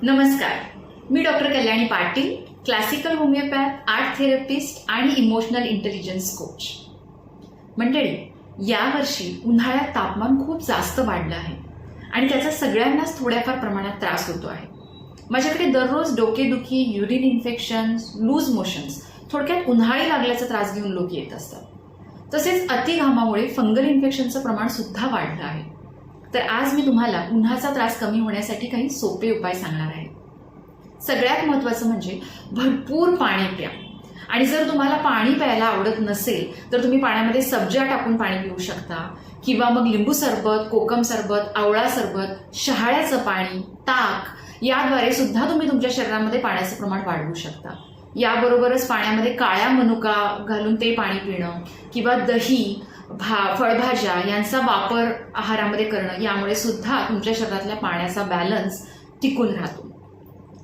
नमस्कार, मी doctor Kalyani Patil, classical homeopath, art therapist आणि इमोशनल इंटेलिजन्स कोच. मंडळी, यावर्षी उन्हाळ्यात तापमान खूप जास्त वाढलं आहे आणि त्याचा सगळ्यांनाच थोड्याफार प्रमाणात त्रास होतो आहे. माझ्याकडे दररोज डोकेदुखी, युरिन इन्फेक्शन्स, लूज मोशन्स, थोडक्यात उन्हाळी लागल्याचा त्रास घेऊन लोक येत असतात. तसेच अतिघामामुळे फंगल इन्फेक्शनचं प्रमाण सुद्धा वाढलं आहे. तर आज मी तुम्हाला उन्हाचा त्रास कमी होण्यासाठी काही सोपे उपाय सांगणार आहे. सगळ्यात महत्त्वाचं म्हणजे भरपूर पाणी प्या. आणि जर तुम्हाला पाणी प्यायला आवडत नसेल तर तुम्ही पाण्यामध्ये सब्जा टाकून पाणी पिऊ शकता, किंवा मग लिंबू सरबत, कोकम सरबत, आवळा सरबत, शहाळ्याचं पाणी, ताक याद्वारे सुद्धा तुम्ही तुमच्या शरीरामध्ये पाण्याचं प्रमाण वाढवू शकता. याबरोबरच पाण्यामध्ये काळ्या मनुका घालून ते पाणी पिणं, किंवा दही, फळभाज्या यांचा वापर आहारामध्ये करणं, यामुळे सुद्धा तुमच्या शरीरातल्या पाण्याचा बॅलन्स टिकून राहतो.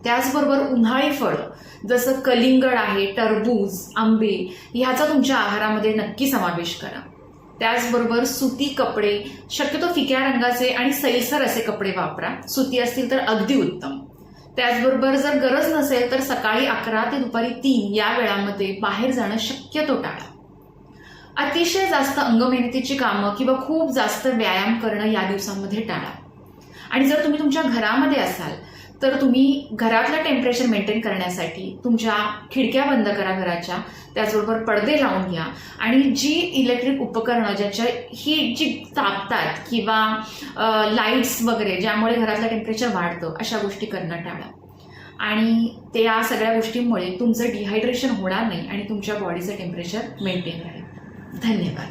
त्याचबरोबर उन्हाळी फळं जसं कलिंगड आहे, टरबूज, आंबे ह्याचा तुमच्या आहारामध्ये नक्की समावेश करा. त्याचबरोबर सुती कपडे, शक्यतो फिक्या रंगाचे आणि सैलसर असे कपडे वापरा. सुती असतील तर अगदी उत्तम. त्याचबरोबर जर गरज नसेल तर सकाळी 11 ते दुपारी 3 या वेळामध्ये बाहेर जाणं शक्यतो टाळा. अतिशय जास्त अंगमेहनतीची कामं किंवा खूप जास्त व्यायाम करणं या दिवसांमध्ये टाळा. आणि जर तुम्ही तुमच्या घरामध्ये असाल तर तुम्ही घरातलं टेम्परेचर मेंटेन करण्यासाठी तुमच्या खिडक्या बंद करा घराच्या, त्याचबरोबर पडदे लावून घ्या. आणि जी इलेक्ट्रिक उपकरणं ज्याच्या ही जी तापतात, किंवा लाईट्स वगैरे ज्यामुळे घरातलं टेम्परेचर वाढतं, अशा गोष्टी करणं टाळा. आणि त्या सगळ्या गोष्टींमुळे तुमचं डिहायड्रेशन होणार नाही आणि तुमच्या बॉडीचं टेम्परेचर मेंटेन राहील. धन्यवाद.